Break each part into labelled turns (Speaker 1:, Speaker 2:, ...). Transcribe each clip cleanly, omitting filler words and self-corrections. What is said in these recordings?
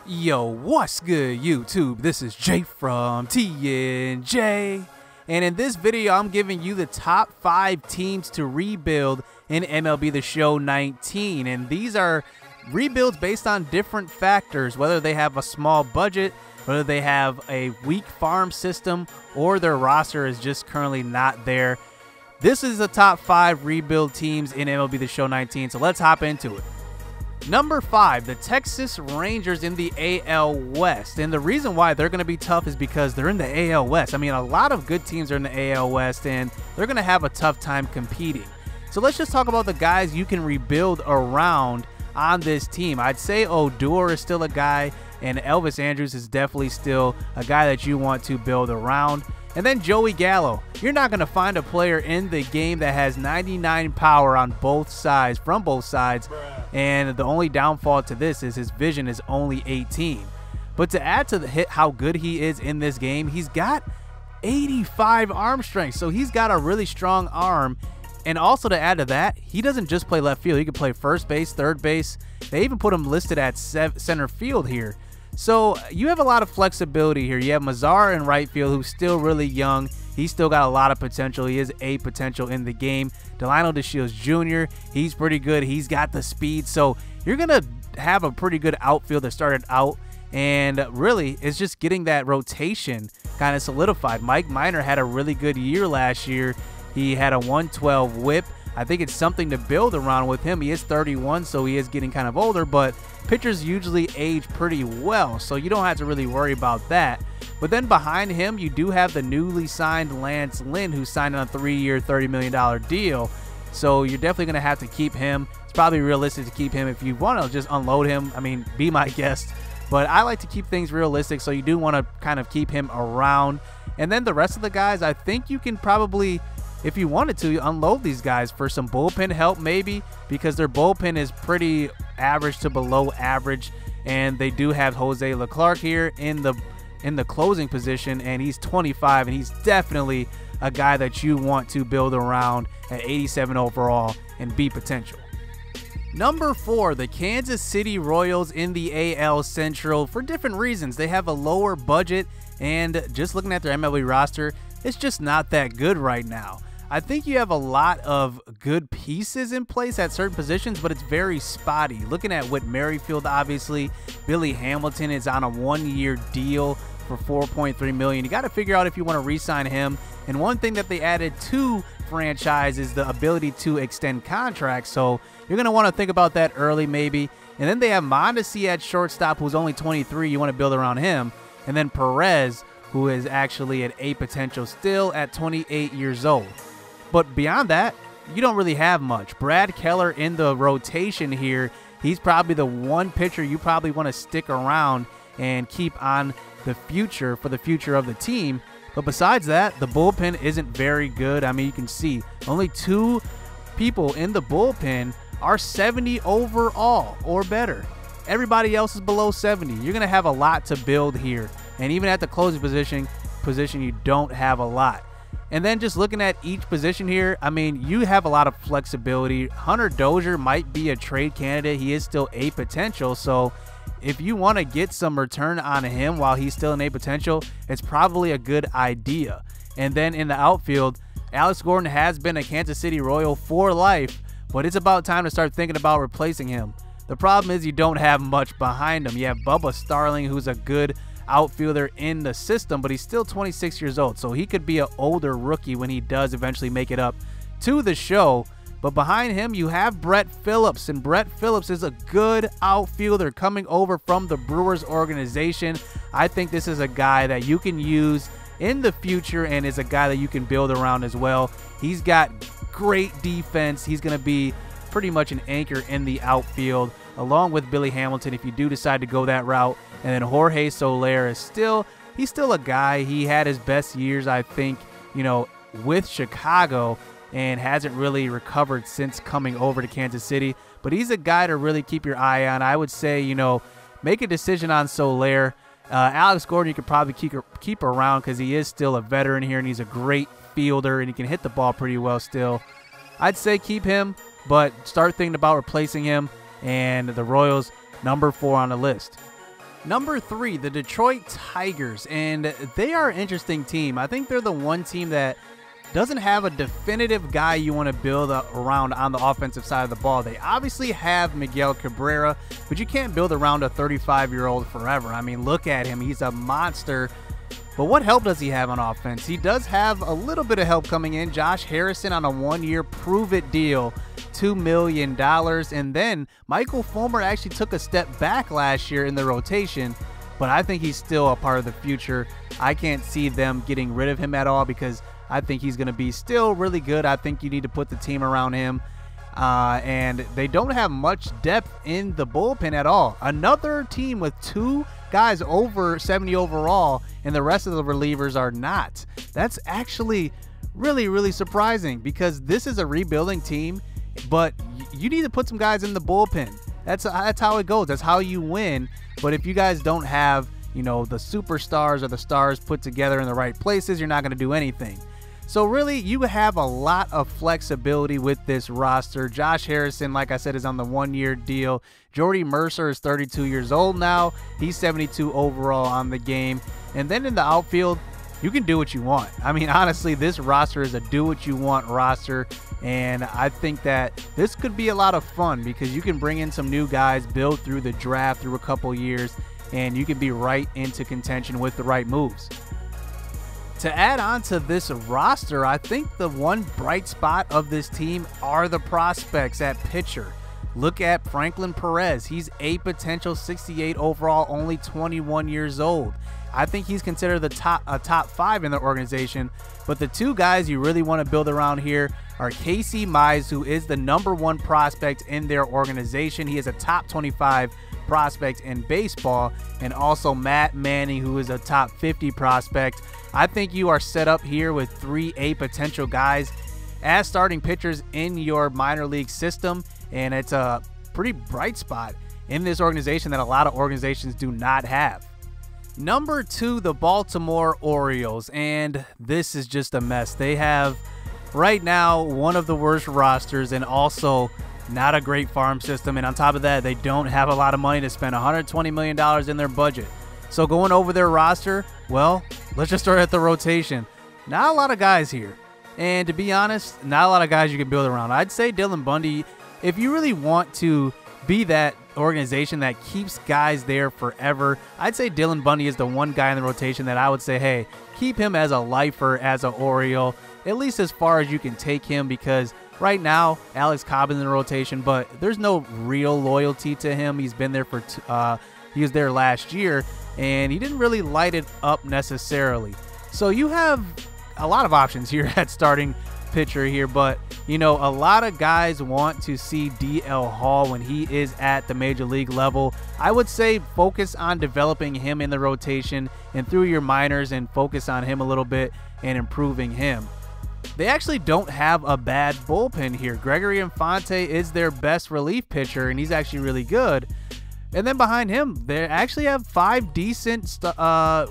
Speaker 1: Yo, what's good, YouTube? This is Jay from TNJ, and in this video, I'm giving you the top 5 teams to rebuild in MLB the Show 19, and these are rebuilds based on different factors, whether they have a small budget, whether they have a weak farm system, or their roster is just currently not there. This is the top 5 rebuild teams in MLB the Show 19, so let's hop into it. Number 5, the Texas Rangers in the AL West. And the reason why they're going to be tough is because they're in the AL West. I mean, a lot of good teams are in the AL West, and they're going to have a tough time competing. So let's just talk about the guys you can rebuild around on this team. I'd say Odor is still a guy, and Elvis Andrus is definitely still a guy that you want to build around. And then Joey Gallo. You're not going to find a player in the game that has 99 power on both sides, from both sides. And the only downfall to this is his vision is only 18. But to add to the hit how good he is in this game, he's got 85 arm strength. So he's got a really strong arm. And also to add to that, he doesn't just play left field. He can play first base, third base. They even put him listed at center field here. So you have a lot of flexibility here. You have Mazara in right field, who's still really young. He's still got a lot of potential. He is a potential in the game. Delino DeShields Jr., he's pretty good. He's got the speed. So you're going to have a pretty good outfield that started out. And really, it's just getting that rotation kind of solidified. Mike Minor had a really good year last year. He had a 112 whip. I think it's something to build around with him. He is 31, so he is getting kind of older, but pitchers usually age pretty well, so you don't have to really worry about that. But then behind him, you do have the newly signed LYNN, who signed on a 3-year, $30 million deal. So you're definitely going to have to keep him. It's probably realistic to keep him. If you want to just unload him, I mean, be my guest. But I like to keep things realistic, so you do want to kind of keep him around. And then the rest of the guys, I think you can probably, if you wanted to, unload these guys for some bullpen help maybe, because their bullpen is pretty average to below average, and they do have Jose Leclerc here in the closing position, and he's 25, and he's definitely a guy that you want to build around at 87 overall and be potential. Number 4, the Kansas City Royals in the AL Central. For different reasons, they have a lower budget, and just looking at their MLB roster, it's just not that good right now. I think you have a lot of good pieces in place at certain positions, but it's very spotty. Looking at Whit Merrifield, obviously, Billy Hamilton is on a 1-year deal for $4.3 million. You got to figure out if you want to re-sign him. And one thing that they added to franchise is the ability to extend contracts. So you're going to want to think about that early maybe. And then they have Mondesi at shortstop, who's only 23. You want to build around him. And then Perez, who is actually at A potential still at 28 years old. But beyond that, you don't really have much. Brad Keller in the rotation here, he's probably the one pitcher you probably want to stick around and keep on the future for the future of the team. But besides that, the bullpen isn't very good. I mean, you can see only 2 people in the bullpen are 70 overall or better. Everybody else is below 70. You're going to have a lot to build here. And even at the closing position, you don't have a lot. And then just looking at each position here, I mean, you have a lot of flexibility. Hunter Dozier might be a trade candidate. He is still A potential. So if you want to get some return on him while he's still in A potential, it's probably a good idea. And then in the outfield, Alex Gordon has been a Kansas City Royal for life, but it's about time to start thinking about replacing him. The problem is you don't have much behind him. You have Bubba Starling, who's a good outfielder in the system, but he's still 26 years old, so he could be an older rookie when he does eventually make it up to the show. But behind him, you have Brett Phillips, and Brett Phillips is a good outfielder coming over from the Brewers organization. I think this is a guy that you can use in the future and is a guy that you can build around as well. He's got great defense. He's going to be pretty much an anchor in the outfield, along with Billy Hamilton if you do decide to go that route. And then Jorge Soler is he's still a guy. He had his best years, I think, with Chicago, and hasn't really recovered since coming over to Kansas City. But he's a guy to really keep your eye on. I would say, make a decision on Soler. Alex Gordon, you could probably keep around because he is still a veteran here, and he's a great fielder, and he can hit the ball pretty well still. I'd say keep him, but start thinking about replacing him. And the Royals, number 4 on the list. Number 3, the Detroit Tigers, and they are an interesting team. I think they're the one team that doesn't have a definitive guy you want to build around on the offensive side of the ball. They obviously have Miguel Cabrera, but you can't build around a 35-year-old forever. I mean, look at him. He's a monster. But what help does he have on offense? He does have a little bit of help coming in. Josh Harrison on a 1-year prove-it deal, $2 million. And then Michael Fulmer actually took a step back last year in the rotation, but I think he's still a part of the future. I can't see them getting rid of him at all because I think he's going to be still really good. I think you need to put the team around him. And they don't have much depth in the bullpen at all. Another team with 2 guys over 70 overall, and the rest of the relievers are not. That's actually really, really surprising because this is a rebuilding team, but you need to put some guys in the bullpen. That's how it goes. That's how you win. But if you guys don't have, you know, the superstars or the stars put together in the right places, you're not going to do anything. So really, you have a lot of flexibility with this roster. Josh Harrison, like I said, is on the 1-year deal. Jordy Mercer is 32 years old now. He's 72 overall on the game. And then in the outfield, you can do what you want. I mean, honestly, this roster is a do-what-you-want roster. And I think that this could be a lot of fun because you can bring in some new guys, build through the draft through a couple years, and you can be right into contention with the right moves. To add on to this roster, I think the one bright spot of this team are the prospects at pitcher. Look at Franklin Perez. He's a potential 68 overall, only 21 years old. I think he's considered a top 5 in the organization, but the 2 guys you really want to build around here are Casey Mize, who is the #1 prospect in their organization. He is a top 25 prospect in baseball, and also Matt Manning, who is a top 50 prospect. I think you are set up here with 3 A potential guys as starting pitchers in your minor league system, and it's a pretty bright spot in this organization that a lot of organizations do not have. Number 2, the Baltimore Orioles, and this is just a mess. They have right now one of the worst rosters and also not a great farm system, and on top of that, they don't have a lot of money to spend. $120 million in their budget. So going over their roster, well, let's just start at the rotation. Not a lot of guys here, and to be honest, not a lot of guys you can build around. I'd say Dylan Bundy, if you really want to be that organization that keeps guys there forever, I'd say Dylan Bundy is the one guy in the rotation that I would say, hey, keep him as a lifer, as an Oriole, at least as far as you can take him, because right now, Alex Cobb is in the rotation, but there's no real loyalty to him. He's been there for, he was there last year, and he didn't really light it up necessarily. So you have a lot of options here at starting pitcher here, but, you know, a lot of guys want to see DL Hall when he is at the major league level. I would say focus on developing him in the rotation and through your minors and focus on him a little bit and improving him. They actually don't have a bad bullpen here. Gregory Infante is their best relief pitcher, and he's actually really good. And then behind him, they actually have 5 decent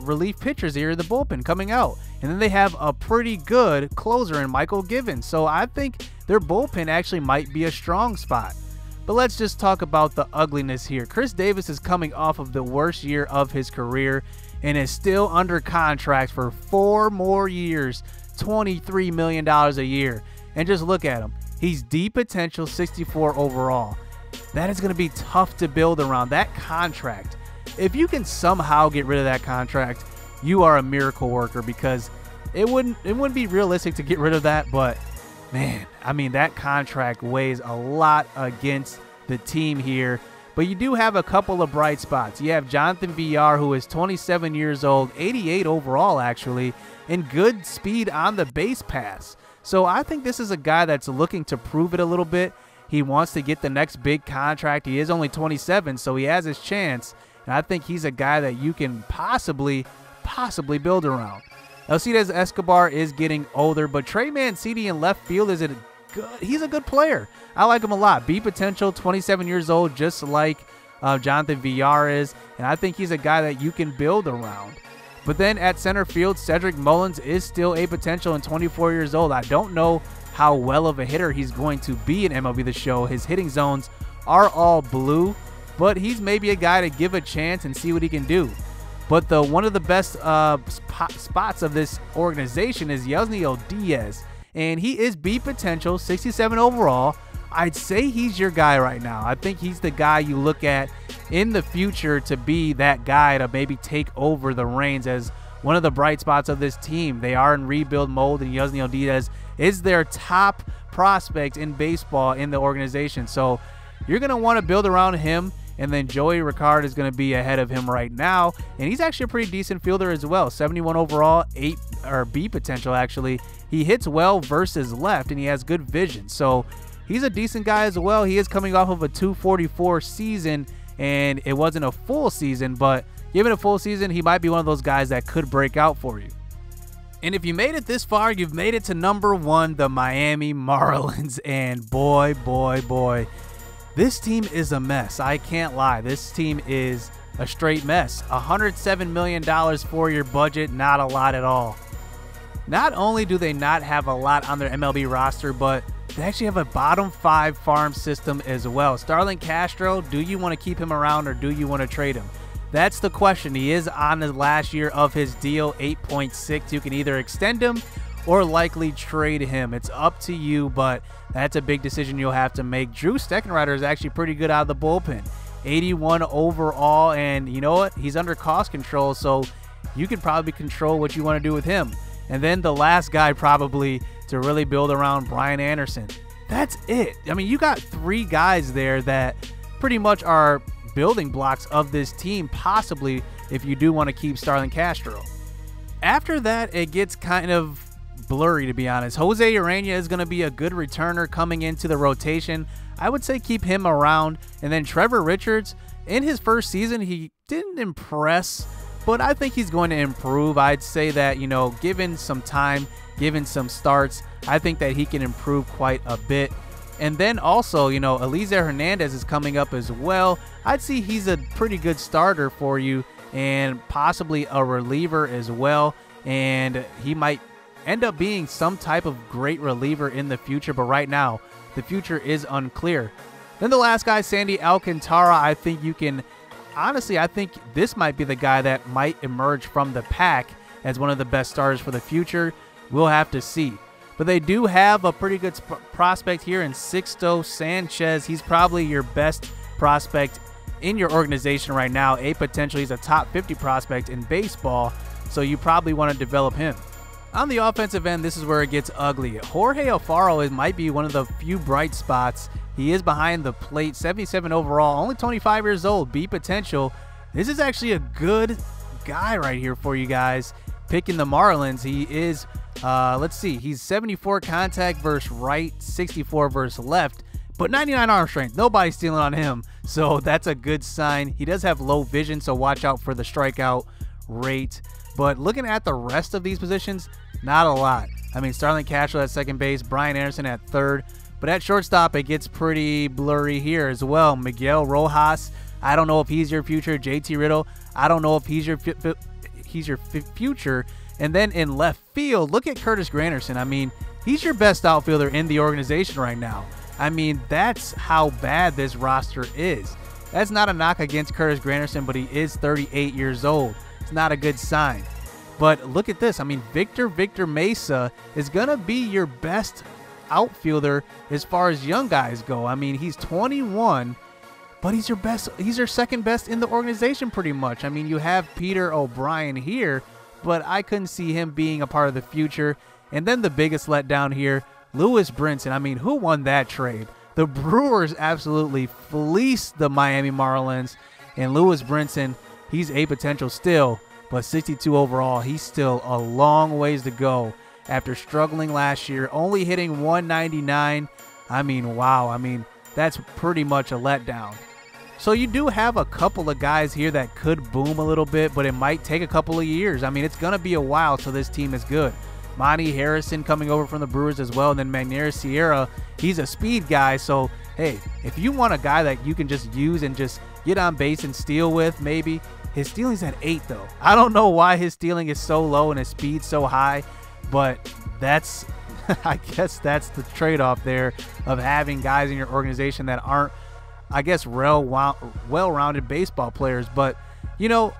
Speaker 1: relief pitchers here in the bullpen coming out. And then they have a pretty good closer in Michael Givens. So I think their bullpen actually might be a strong spot. But let's just talk about the ugliness here. Chris Davis is coming off of the worst year of his career and is still under contract for 4 more years. $23 million a year. And just look at him. He's D potential 64 overall. That is going to be tough to build around. That contract, if you can somehow get rid of that contract, you are a miracle worker, because it wouldn't be realistic to get rid of that. But man, I mean, that contract weighs a lot against the team here. But you do have a couple of bright spots. You have Jonathan Villar, who is 27 years old, 88 overall actually, and good speed on the base pass. So I think this is a guy that's looking to prove it a little bit. He wants to get the next big contract. He is only 27, so he has his chance. And I think he's a guy that you can possibly build around. Alcides Escobar is getting older, but Trey Mancini in left field he's a good player. I like him a lot. B potential, 27 years old, just like Jonathan Villar is. And I think he's a guy that you can build around. But then at center field, Cedric Mullins is still a potential and 24 years old. I don't know how well of a hitter he's going to be in MLB The Show. His hitting zones are all blue, but he's maybe a guy to give a chance and see what he can do. But one of the best spots of this organization is Yasniel Diaz, and he is B potential, 67 overall. I'd say he's your guy right now. I think he's the guy you look at in the future to be that guy to maybe take over the reins as one of the bright spots of this team. They are in rebuild mode, and Yasniel Diaz is their top prospect in baseball in the organization. So you're going to want to build around him, and then Joey Rickard is going to be ahead of him right now, and he's actually a pretty decent fielder as well. 71 overall, B potential actually. He hits well versus left, and he has good vision. So he's a decent guy as well. He is coming off of a 244 season, and it wasn't a full season, but given a full season, he might be one of those guys that could break out for you. And if you made it this far, you've made it to number 1, the Miami Marlins, and boy, boy, boy, this team is a mess. I can't lie. This team is a straight mess. $107 million for your budget, not a lot at all. Not only do they not have a lot on their MLB roster, but they actually have a bottom 5 farm system as well. Starlin Castro, do you want to keep him around or do you want to trade him? That's the question. He is on the last year of his deal, 8.6. You can either extend him or likely trade him. It's up to you, but that's a big decision you'll have to make. Drew Steckenrider is actually pretty good out of the bullpen. 81 overall, and you know what? He's under cost control, so you can probably control what you want to do with him. And then the last guy probably to really build around, Brian Anderson. That's it. I mean, you got 3 guys there that pretty much are building blocks of this team, possibly if you do want to keep Starlin Castro. After that, it gets kind of blurry, to be honest. Jose Urena is going to be a good returner coming into the rotation. I would say keep him around. And then Trevor Richards, in his first season, he didn't impress, but I think he's going to improve. I'd say that, you know, given some time, given some starts, I think that he can improve quite a bit. And then also, you know, Eliezer Hernandez is coming up as well. I'd see he's a pretty good starter for you and possibly a reliever as well. And he might end up being some type of great reliever in the future, but right now the future is unclear. Then the last guy, Sandy Alcantara, I think you can honestly, I think this might be the guy that might emerge from the pack as one of the best starters for the future. We'll have to see. But they do have a pretty good prospect here in Sixto Sanchez. He's probably your best prospect in your organization right now. Potentially he's a top 50 prospect in baseball, so you probably want to develop him. On the offensive end, this is where it gets ugly. Jorge Alfaro might be one of the few bright spots. He is behind the plate, 77 overall, only 25 years old, B potential. This is actually a good guy right here for you guys. Picking the Marlins, he is, let's see, he's 74 contact versus right, 64 versus left, but 99 arm strength. Nobody's stealing on him, so that's a good sign. He does have low vision, so watch out for the strikeout rate. But looking at the rest of these positions, not a lot. I mean, Starlin Castro at second base, Brian Anderson at third. But at shortstop, it gets pretty blurry here as well. Miguel Rojas, I don't know if he's your future. JT Riddle, I don't know if he's your future. And then in left field, look at Curtis Granderson. I mean, he's your best outfielder in the organization right now. I mean, that's how bad this roster is. That's not a knock against Curtis Granderson, but he is 38 years old. It's not a good sign. But look at this. I mean, Victor Mesa is going to be your best outfielder as far as young guys go. I mean, he's 21, but he's your best. He's your second best in the organization pretty much. I mean, you have Peter O'Brien here, but I couldn't see him being a part of the future. And then the biggest letdown here, Lewis Brinson. I mean, who won that trade? The Brewers absolutely fleeced the Miami Marlins, and Lewis Brinson, he's a potential still, but 62 overall. He's still a long ways to go after struggling last year, only hitting 199. I mean, wow. I mean, that's pretty much a letdown. So you do have a couple of guys here that could boom a little bit, but it might take a couple of years. I mean, it's going to be a while till this team is good. Monty Harrison coming over from the Brewers as well, and then Magneuris Sierra, he's a speed guy. So, hey, if you want a guy that you can just use and just get on base and steal with, maybe. His stealing's at 8, though. I don't know why his stealing is so low and his speed so high, but that's, I guess that's the trade-off there of having guys in your organization that aren't I guess, well-rounded baseball players. But, you know,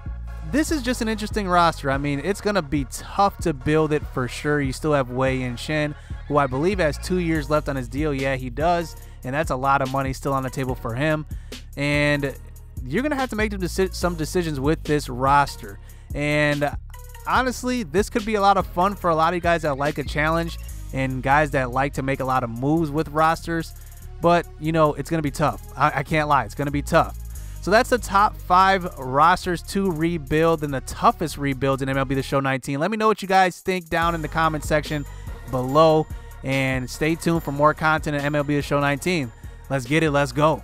Speaker 1: this is just an interesting roster. I mean, it's going to be tough to build it for sure. You still have Wei-Yin Chen, who I believe has 2 years left on his deal. Yeah, he does. And that's a lot of money still on the table for him. And you're going to have to make some decisions with this roster. And honestly, this could be a lot of fun for a lot of you guys that like a challenge and guys that like to make a lot of moves with rosters. But, you know, it's going to be tough. I can't lie. It's going to be tough. So that's the top 5 rosters to rebuild and the toughest rebuilds in MLB The Show 19. Let me know what you guys think down in the comment section below. And stay tuned for more content in MLB The Show 19. Let's get it. Let's go.